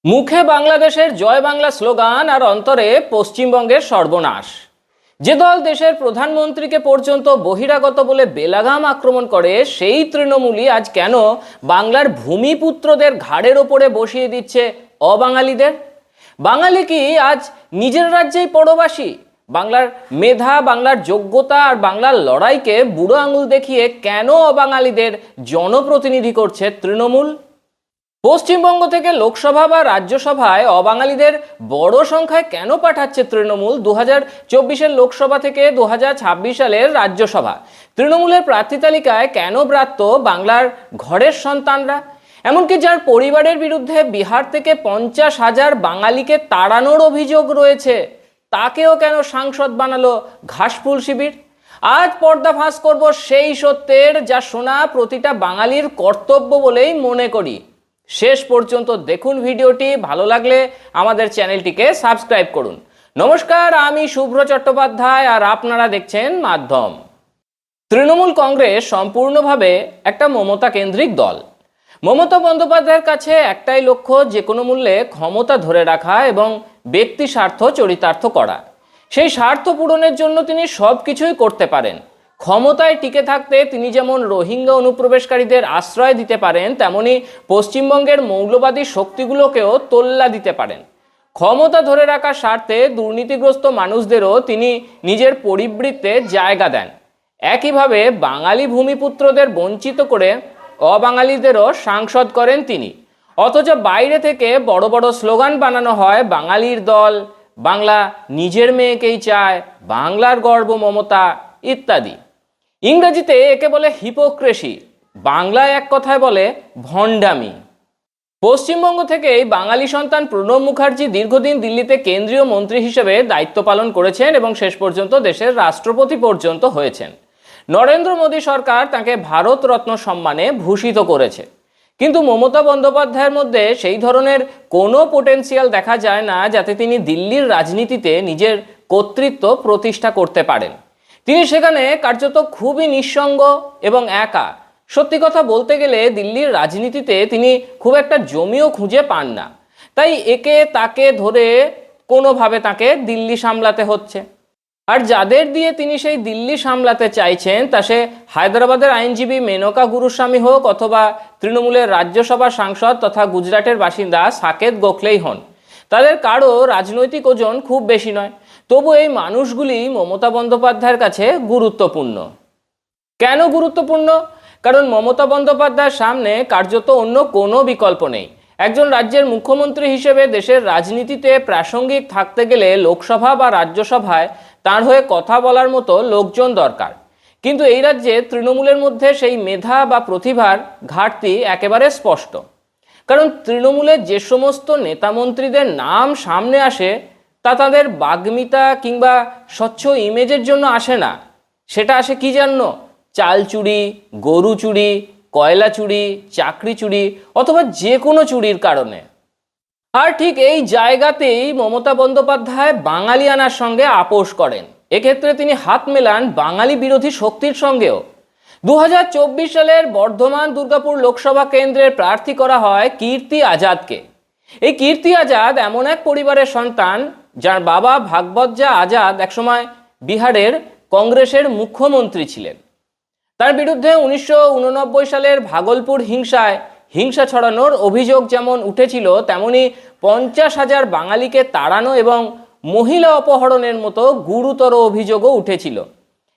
মুখে বাংলাদেশের জয় বাংলা স্লোগান আর অন্তরে পশ্চিমবঙ্গের সর্বনাশ। যে দল দেশের প্রধানমন্ত্রীকে পর্যন্ত বহিরাগত বলে বেলাগাম আক্রমণ করে, সেই তৃণমূলই আজ কেন বাংলার ভূমিপুত্রদের ঘাড়ের ওপরে বসিয়ে দিচ্ছে অবাঙালিদের? বাঙালি কি আজ নিজের রাজ্যেই পরবাসী? বাংলার মেধা, বাংলার যোগ্যতা আর বাংলার লড়াইকে বুড়ো আঙুল দেখিয়ে কেন অবাঙালিদের জনপ্রতিনিধি করছে তৃণমূল? পশ্চিমবঙ্গ থেকে লোকসভা বা রাজ্যসভায় অবাঙালিদের বড় সংখ্যায় কেন পাঠাচ্ছে তৃণমূল? 2024-এর লোকসভা থেকে 2026 সালের রাজ্যসভা তৃণমূলের প্রার্থী তালিকায় কেন ব্রাত্য বাংলার ঘরের সন্তানরা? এমনকি যার পরিবারের বিরুদ্ধে বিহার থেকে 50,000 বাঙালিকে তাড়ানোর অভিযোগ রয়েছে, তাকেও কেন সাংসদ বানালো ঘাসফুল শিবির? আজ পর্দা ফাঁস করব সেই সত্যের, যা শোনা প্রতিটা বাঙালির কর্তব্য বলেই মনে করি। শেষ পর্যন্ত দেখুন ভিডিওটি। ভালো লাগলে আমাদের চ্যানেলটিকে সাবস্ক্রাইব করুন। নমস্কার, আমি শুভ্র চট্টোপাধ্যায় আর আপনারা দেখছেন মাধ্যম। তৃণমূল কংগ্রেস সম্পূর্ণভাবে একটা মমতা কেন্দ্রিক দল। মমতা বন্দ্যোপাধ্যায়ের কাছে একটাই লক্ষ্য, যে কোনো মূল্যে ক্ষমতা ধরে রাখা এবং ব্যক্তি স্বার্থ চরিতার্থ করা। সেই স্বার্থ পূরণের জন্য তিনি সব কিছুই করতে পারেন। ক্ষমতায় টিকে থাকতে তিনি যেমন রোহিঙ্গা অনুপ্রবেশকারীদের আশ্রয় দিতে পারেন, তেমনি পশ্চিমবঙ্গের মৌলবাদী শক্তিগুলোকেও তোল্লা দিতে পারেন। ক্ষমতা ধরে রাখার স্বার্থে দুর্নীতিগ্রস্ত মানুষদেরও তিনি নিজের পরিবৃত্তে জায়গা দেন। একইভাবে বাঙালি ভূমিপুত্রদের বঞ্চিত করে অবাঙালিদেরও সাংসদ করেন তিনি। অথচ বাইরে থেকে বড় বড় স্লোগান বানানো হয়, বাঙালির দল, বাংলা নিজের মেয়েকেই চায়, বাংলার গর্ব মমতা ইত্যাদি। ইংরেজিতে একে বলে হিপোক্রেসি, বাংলায় এক কথায় বলে ভণ্ডামি। পশ্চিমবঙ্গ থেকে বাঙালি সন্তান প্রণব মুখার্জি দীর্ঘদিন দিল্লিতে কেন্দ্রীয় মন্ত্রী হিসেবে দায়িত্ব পালন করেছেন এবং শেষ পর্যন্ত দেশের রাষ্ট্রপতি পর্যন্ত হয়েছেন। নরেন্দ্র মোদী সরকার তাকে ভারতরত্ন সম্মানে ভূষিত করেছে। কিন্তু মমতা বন্দ্যোপাধ্যায়ের মধ্যে সেই ধরনের কোনো পোটেনশিয়াল দেখা যায় না, যাতে তিনি দিল্লির রাজনীতিতে নিজের কর্তৃত্ব প্রতিষ্ঠা করতে পারেন। তিনি সেখানে কার্যত খুবই নিঃসঙ্গ এবং একা। সত্যি কথা বলতে গেলে দিল্লির রাজনীতিতে তিনি খুব একটা জমিও খুঁজে পান না। তাই একে তাকে ধরে কোনোভাবে তাকে দিল্লি সামলাতে হচ্ছে। আর যাদের দিয়ে তিনি সেই দিল্লি সামলাতে চাইছেন, তা সে হায়দ্রাবাদের আইনজীবী মেনকা গুরুস্বামী হোক, অথবা তৃণমূলের রাজ্যসভা সাংসদ তথা গুজরাটের বাসিন্দা সাকেত গোখলেই হন। তাদের কারো রাজনৈতিক ওজন খুব বেশি নয়, তবু এই মানুষগুলি মমতা বন্দ্যোপাধ্যায়ের কাছে গুরুত্বপূর্ণ। কেন গুরুত্বপূর্ণ? কারণ মমতা বন্দ্যোপাধ্যায়ের সামনে কার্যত অন্য কোনো বিকল্প নেই। একজন রাজ্যের মুখ্যমন্ত্রী হিসেবে দেশের রাজনীতিতে প্রাসঙ্গিক থাকতে গেলে লোকসভা বা রাজ্যসভায় তার হয়ে কথা বলার মতো লোকজন দরকার। কিন্তু এই রাজ্যে তৃণমূলের মধ্যে সেই মেধা বা প্রতিভার ঘাটতি একেবারে স্পষ্ট। কারণ তৃণমূলের যে সমস্ত নেতামন্ত্রীদের নাম সামনে আসে, তা তাদের বাগ্মিতা কিংবা স্বচ্ছ ইমেজের জন্য আসে না। সেটা আসে কি জন্য? চাল চুরি, গরু চুরি, কয়লা চুরি, চাকরি চুরি, অথবা যে কোনো চুরির কারণে। আর ঠিক এই জায়গাতেই মমতা বন্দ্যোপাধ্যায় বাঙালিয়ানার সঙ্গে আপোষ করেন। এক্ষেত্রে তিনি হাত মেলান বাঙালি বিরোধী শক্তির সঙ্গেও। 2024 সালের বর্ধমান দুর্গাপুর লোকসভা কেন্দ্রের প্রার্থী করা হয় কীর্তি আজাদকে। এই কীর্তি আজাদ এমন এক পরিবারের সন্তান, যার বাবা ভাগবজ্জা আজাদ একসময় বিহারের কংগ্রেসের মুখ্যমন্ত্রী ছিলেন। তার বিরুদ্ধে 1989 সালের ভাগলপুর হিংসা ছড়ানোর অভিযোগ যেমন উঠেছিল, তেমনি 50,000 বাঙালিকে তাড়ানো এবং মহিলা অপহরণের মতো গুরুতর অভিযোগও উঠেছিল।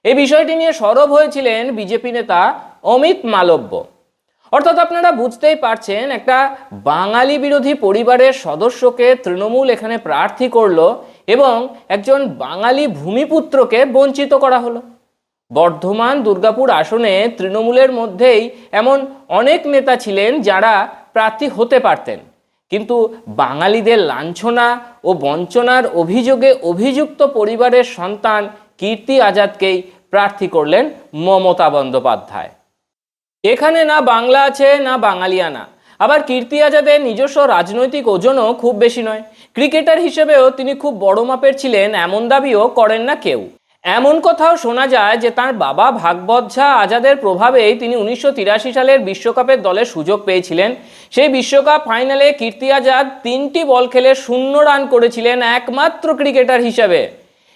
এই বিষয়টি নিয়ে সরব হয়েছিলেন বিজেপি নেতা অমিত মালব্য। অর্থাৎ আপনারা বুঝতেই পারছেন, একটা বাঙালি বিরোধী পরিবারের সদস্যকে তৃণমূল এখানে প্রার্থী করলো এবং একজন বাঙালি ভূমিপুত্রকে বঞ্চিত করা হলো। বর্ধমান দুর্গাপুর আসনে তৃণমূলের মধ্যেই এমন অনেক নেতা ছিলেন যারা প্রার্থী হতে পারতেন, কিন্তু বাঙালিদের লাঞ্ছনা ও বঞ্চনার অভিযোগে অভিযুক্ত পরিবারের সন্তান কীর্তি আজাদকেই প্রার্থী করলেন মমতা বন্দ্যোপাধ্যায়। এখানে না বাংলা আছে, না বাঙালিয়ানা। আবার কীর্তি আজাদের নিজস্ব রাজনৈতিক ওজনও খুব বেশি নয়। ক্রিকেটার হিসেবেও তিনি খুব বড় মাপের ছিলেন, এমন দাবিও করেন না কেউ। এমন কথাও শোনা যায় যে তার বাবা ভাগবত ঝা আজাদের প্রভাবেই তিনি 1983 সালের বিশ্বকাপের দলে সুযোগ পেয়েছিলেন। সেই বিশ্বকাপ ফাইনালে কীর্তি আজাদ 3টি বল খেলে 0 রান করেছিলেন একমাত্র ক্রিকেটার হিসাবে।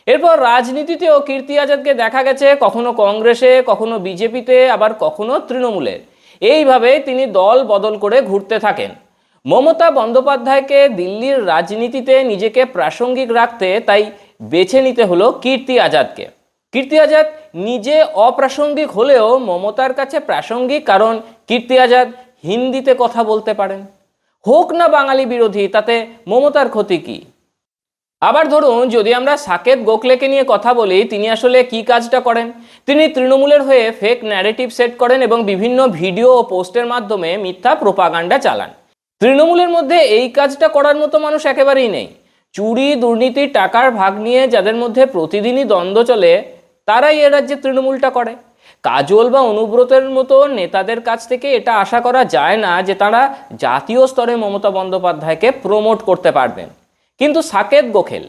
এরপর রাজনীতিতেও কীর্তি আজাদকে দেখা গেছে কখনো কংগ্রেসে, কখনো বিজেপিতে, আবার কখনো তৃণমূলে। এইভাবে তিনি দল বদল করে ঘুরতে থাকেন। মমতা বন্দ্যোপাধ্যায়কে দিল্লির রাজনীতিতে নিজেকে প্রাসঙ্গিক রাখতে তাই বেছে নিতে হলো কীর্তি আজাদকে। কীর্তি আজাদ নিজে অপ্রাসঙ্গিক হলেও মমতার কাছে প্রাসঙ্গিক, কারণ কীর্তি আজাদ হিন্দিতে কথা বলতে পারেন। হোক না বাঙালি বিরোধী, তাতে মমতার ক্ষতি কি? আবার ধরুন, যদি আমরা সাকেত গোখলেকে নিয়ে কথা বলি, তিনি আসলে কি কাজটা করেন? তিনি তৃণমূলের হয়ে ফেক ন্যারেটিভ সেট করেন এবং বিভিন্ন ভিডিও ও পোস্টের মাধ্যমে মিথ্যা প্রোপাগান্ডা চালান। তৃণমূলের মধ্যে এই কাজটা করার মতো মানুষ একেবারেই নেই। চুরি, দুর্নীতি, টাকার ভাগ নিয়ে যাদের মধ্যে প্রতিদিনই দ্বন্দ্ব চলে, তারাই এ রাজ্যে তৃণমূলটা করে। কাজল বা অনুব্রতের মতো নেতাদের কাছ থেকে এটা আশা করা যায় না যে তারা জাতীয় স্তরে মমতা বন্দ্যোপাধ্যায়কে প্রমোট করতে পারবেন। কিন্তু সাকেত গোখেল,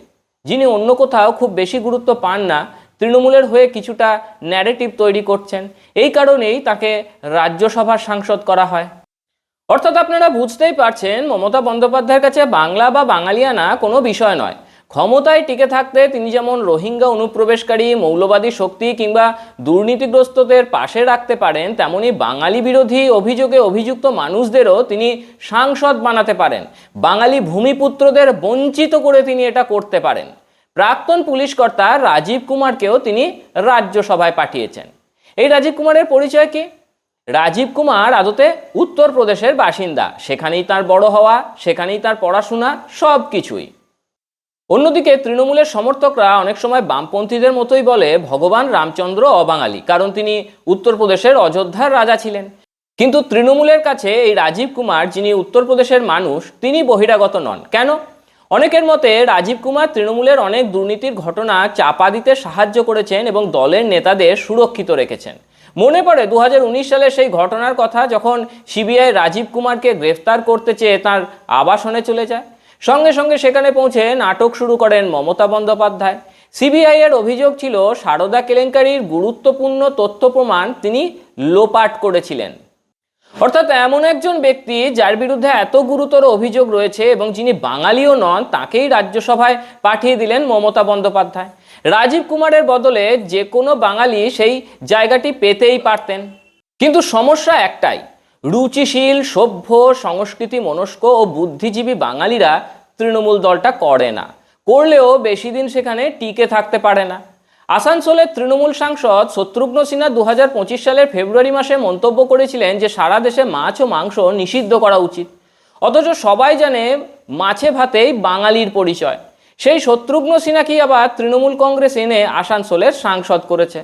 যিনি অন্য কোথাও খুব বেশি গুরুত্ব পান না, তৃণমূলের হয়ে কিছুটা ন্যারেটিভ তৈরি করছেন। এই কারণেই তাকে রাজ্যসভার সাংসদ করা হয়। অর্থাৎ আপনারা বুঝতেই পারছেন, মমতা বন্দ্যোপাধ্যায়ের কাছে বাংলা বা বাঙালিয়ানা কোনো বিষয় নয়। ক্ষমতায় টিকে থাকতে তিনি যেমন রোহিঙ্গা অনুপ্রবেশকারী, মৌলবাদী শক্তি কিংবা দুর্নীতিগ্রস্তদের পাশে রাখতে পারেন, তেমনি বাঙালি বিরোধী অভিযোগে অভিযুক্ত মানুষদেরও তিনি সাংসদ বানাতে পারেন। বাঙালি ভূমিপুত্রদের বঞ্চিত করে তিনি এটা করতে পারেন। প্রাক্তন পুলিশ কর্তা রাজীব কুমারকেও তিনি রাজ্যসভায় পাঠিয়েছেন। এই রাজীব কুমারের পরিচয় কি? রাজীব কুমার আদতে উত্তরপ্রদেশের বাসিন্দা। সেখানেই তার বড় হওয়া, সেখানেই তার পড়াশোনা, সব কিছুই। অন্যদিকে তৃণমূলের সমর্থকরা অনেক সময় বামপন্থীদের মতোই বলে ভগবান রামচন্দ্র অবাঙালি, কারণ তিনি উত্তরপ্রদেশের অযোধ্যার রাজা ছিলেন। কিন্তু তৃণমূলের কাছে এই রাজীব কুমার, যিনি উত্তরপ্রদেশের মানুষ, তিনি বহিরাগত নন। কেন? অনেকের মতে রাজীব কুমার তৃণমূলের অনেক দুর্নীতির ঘটনা চাপা দিতে সাহায্য করেছেন এবং দলের নেতাদের সুরক্ষিত রেখেছেন। মনে পড়ে 2019 সালে সেই ঘটনার কথা, যখন সিবিআই রাজীব কুমারকে গ্রেফতার করতে চেয়ে তার আবাসনে চলে যায়। সঙ্গে সঙ্গে সেখানে পৌঁছে নাটক শুরু করেন মমতা বন্দ্যোপাধ্যায়। সিবিআই এর অভিযোগ ছিল সারদা কেলেঙ্কারির গুরুত্বপূর্ণ তথ্য প্রমাণ তিনি লোপাট করেছিলেন। অর্থাৎ এমন একজন ব্যক্তি যার বিরুদ্ধে এত গুরুতর অভিযোগ রয়েছে এবং যিনি বাঙালিও নন, তাকেই রাজ্যসভায় পাঠিয়ে দিলেন মমতা বন্দ্যোপাধ্যায়। রাজীব কুমারের বদলে যে কোনো বাঙালি সেই জায়গাটি পেতেই পারতেন। কিন্তু সমস্যা একটাই, রুচিশীল, সভ্য, সংস্কৃতি মনস্ক ও বুদ্ধিজীবী বাঙালিরা তৃণমূল দলটা করে না। করলেও বেশি দিন সেখানে টিকে থাকতে পারে না। আসানসোলের তৃণমূল সাংসদ শত্রুঘ্ন সিনহা 2025 সালের ফেব্রুয়ারি মাসে মন্তব্য করেছিলেন যে সারা দেশে মাছ ও মাংস নিষিদ্ধ করা উচিত। অথচ সবাই জানে মাছে ভাতেই বাঙালির পরিচয়। সেই শত্রুঘ্ন সিনহাকেই আবার তৃণমূল কংগ্রেস এনে আসানসোলের সাংসদ করেছে।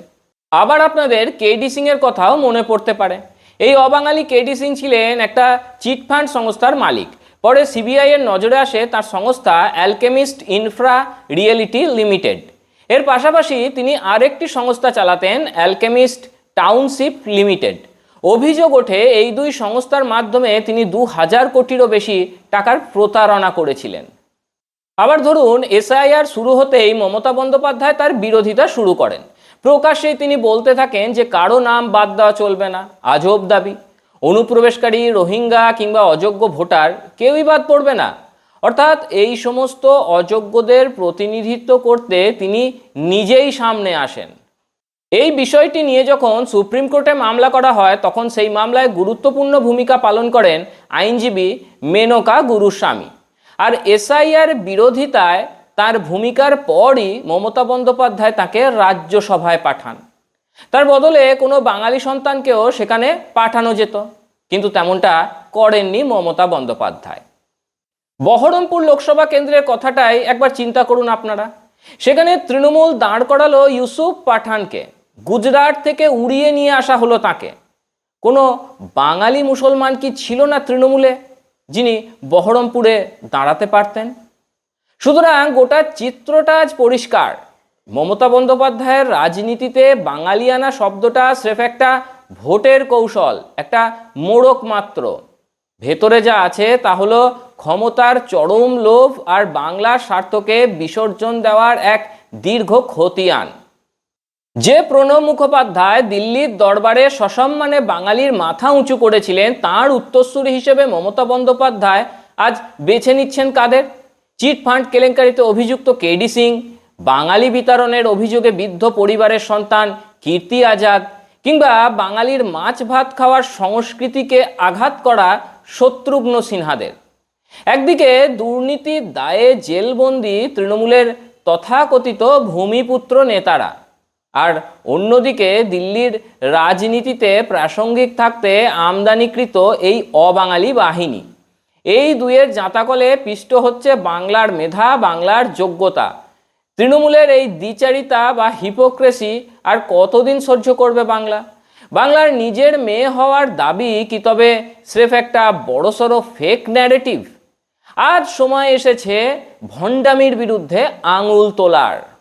আবার আপনাদের কেডি সিং এর কথাও মনে পড়তে পারে। এই অবাঙালি কেডি সিং ছিলেন একটা চিটফান্ড সংস্থার মালিক। পরে সিবিআই এর নজরে আসে তার সংস্থা অ্যালকেমিস্ট ইনফ্রা রিয়েলিটি লিমিটেড। এর পাশাপাশি তিনি আরেকটি সংস্থা চালাতেন, অ্যালকেমিস্ট টাউনশিপ লিমিটেড। অভিযোগ ওঠে এই দুই সংস্থার মাধ্যমে তিনি 2000 কোটিরও বেশি টাকার প্রতারণা করেছিলেন। আবার ধরুন, এসআইআর শুরু হতেই মমতা বন্দ্যোপাধ্যায় তার বিরোধিতা শুরু করেন। প্রকাশ্যেই তিনি বলতে থাকেন যে কারো নাম বাদ দেওয়া চলবে না। আজব দাবি। অনুপ্রবেশকারী, রোহিঙ্গা কিংবা অযোগ্য ভোটার কেউই বাদ পড়বে না। অর্থাৎ এই সমস্ত অযোগ্যদের প্রতিনিধিত্ব করতে তিনি নিজেই সামনে আসেন। এই বিষয়টি নিয়ে যখন সুপ্রিম কোর্টে মামলা করা হয়, তখন সেই মামলায় গুরুত্বপূর্ণ ভূমিকা পালন করেন আইনজীবী মেনকা গুরুস্বামী। আর এসআইআর বিরোধিতায় তার ভূমিকার পরই মমতা বন্দ্যোপাধ্যায় তাকে রাজ্যসভায় পাঠান। তার বদলে কোনো বাঙালি সন্তানকেও সেখানে পাঠানো যেত, কিন্তু তেমনটা করেননি মমতা বন্দ্যোপাধ্যায়। বহরমপুর লোকসভা কেন্দ্রের কথাটাই একবার চিন্তা করুন আপনারা। সেখানে তৃণমূল দাঁড় করালো ইউসুফ পাঠানকে। গুজরাট থেকে উড়িয়ে নিয়ে আসা হলো তাকে। কোনো বাঙালি মুসলমান কি ছিল না তৃণমূলে, যিনি বহরমপুরে দাঁড়াতে পারতেন? সুতরাং গোটা চিত্রটা আজ পরিষ্কার। মমতা বন্দ্যোপাধ্যায়ের রাজনীতিতে বাঙালিয়ানা শব্দটা স্রেফ একটা ভোটের কৌশল, একটা মোড়ক মাত্র। ভেতরে যা আছে তা হলো ক্ষমতার চরম লোভ আর বাংলার স্বার্থকে বিসর্জন দেওয়ার এক দীর্ঘ খতিয়ান। যে প্রণব মুখোপাধ্যায় দিল্লির দরবারে সসম্মানে বাঙালির মাথা উঁচু করেছিলেন, তার উত্তরসূরি হিসেবে মমতা বন্দ্যোপাধ্যায় আজ বেছে নিচ্ছেন কাদের? চিটফান্ড কেলেঙ্কারিতে অভিযুক্ত কেডি সিং, বাঙালি বিতরণের অভিযোগে বিদ্ধ পরিবারের সন্তান কীর্তি আজাদ, কিংবা বাঙালির মাছ ভাত খাওয়ার সংস্কৃতিকে আঘাত করা শত্রুঘ্ন সিনহাদের। একদিকে দুর্নীতির দায়ে জেলবন্দি তৃণমূলের তথাকথিত ভূমিপুত্র নেতারা, আর অন্যদিকে দিল্লির রাজনীতিতে প্রাসঙ্গিক থাকতে আমদানিকৃত এই অবাঙালি বাহিনী। এই দুয়ের জাঁতাকলে পিষ্ট হচ্ছে বাংলার মেধা, বাংলার যোগ্যতা। তৃণমূলের এই দ্বিচারিতা বা হিপোক্রেসি আর কতদিন সহ্য করবে বাংলা? বাংলার নিজের মেয়ে হওয়ার দাবি কি তবে স্রেফ একটা বড়সড় ফেক ন্যারেটিভ? আজ সময় এসেছে ভণ্ডামির বিরুদ্ধে আঙুল তোলার।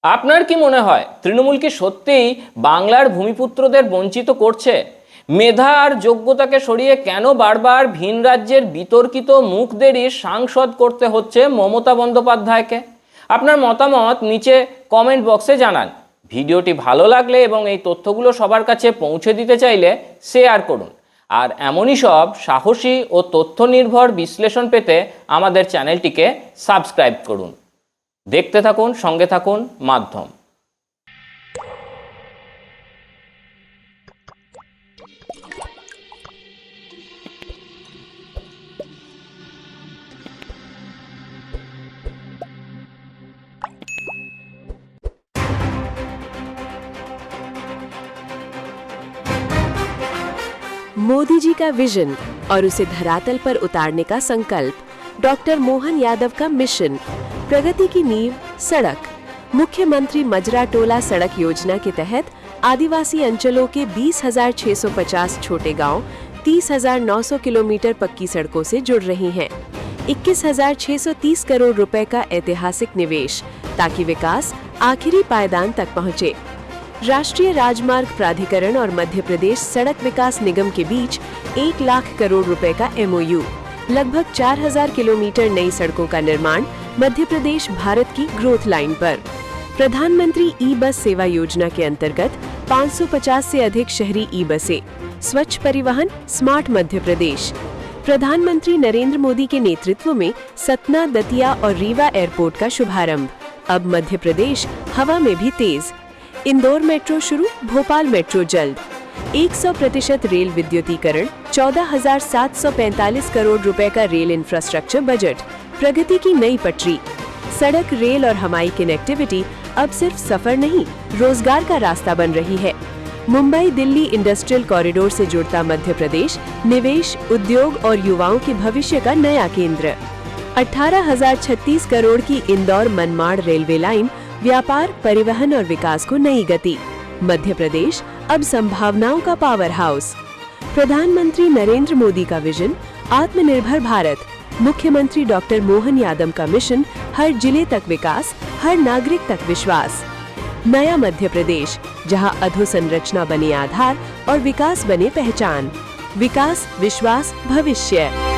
আপনার কি মনে হয়, তৃণমূল কি সত্যিই বাংলার ভূমিপুত্রদের বঞ্চিত করছে? মেধা আর যোগ্যতাকে সরিয়ে কেন বারবার ভিন রাজ্যের বিতর্কিত মুখদেরই সাংসদ করতে হচ্ছে মমতা বন্দ্যোপাধ্যায়কে? আপনার মতামত নিচে কমেন্ট বক্সে জানান। ভিডিওটি ভালো লাগলে এবং এই তথ্যগুলো সবার কাছে পৌঁছে দিতে চাইলে শেয়ার করুন। আর এমনই সব সাহসী ও তথ্য নির্ভর বিশ্লেষণ পেতে আমাদের চ্যানেলটিকে সাবস্ক্রাইব করুন। দেখতে থাকুন, সঙ্গে থাকুন মাধ্যম। मोदी जी का विजन और उसे धरातल पर उतारने का संकल्प, डॉक्टर मोहन यादव का मिशन, प्रगति की नींव सड़क। मुख्यमंत्री मजरा टोला सड़क योजना के तहत आदिवासी अंचलों के 20,650 छोटे गांव 30,900 किलोमीटर पक्की सड़कों से जुड़ रही हैं। 21,630 करोड़ रुपए का ऐतिहासिक निवेश, ताकि विकास आखिरी पायदान तक पहुंचे। राष्ट्रीय राजमार्ग प्राधिकरण और मध्य प्रदेश सड़क विकास निगम के बीच 1 लाख करोड़ रुपए का MOU, लगभग 4,000 किलोमीटर नई सड़कों का निर्माण मध्य प्रदेश भारत की ग्रोथ लाइन पर। प्रधानमंत्री ई-बस सेवा योजना के अंतर्गत 550 से अधिक शहरी ई-बसें, स्वच्छ परिवहन, स्मार्ट मध्य प्रदेश। प्रधानमंत्री नरेंद्र मोदी के नेतृत्व में सतना, दतिया और रीवा एयरपोर्ट का शुभारंभ। अब मध्य प्रदेश हवा में भी तेज। इंदौर मेट्रो शुरू, भोपाल मेट्रो जल्द। 100% रेल विद्युतीकरण, 14,745 करोड़ रुपए का रेल इंफ्रास्ट्रक्चर बजट, प्रगति की नई पटरी। सड़क, रेल और हवाई कनेक्टिविटी अब सिर्फ सफर नहीं, रोजगार का रास्ता बन रही है। मुंबई दिल्ली इंडस्ट्रियल कॉरिडोर से जुड़ता मध्य प्रदेश निवेश, उद्योग और युवाओं के भविष्य का नया केंद्र। 18,036 करोड़ की इंदौर मनमाड़ रेलवे लाइन, व्यापार, परिवहन और विकास को नई गति। मध्य प्रदेश अब संभावनाओं का पावर हाउस। प्रधानमंत्री नरेंद्र मोदी का विजन आत्मनिर्भर भारत, मुख्यमंत्री डॉक्टर मोहन यादव का मिशन हर जिले तक विकास, हर नागरिक तक विश्वास। नया मध्य प्रदेश, जहां अधोसंरचना बने आधार और विकास बने पहचान। विकास, विश्वास, भविष्य।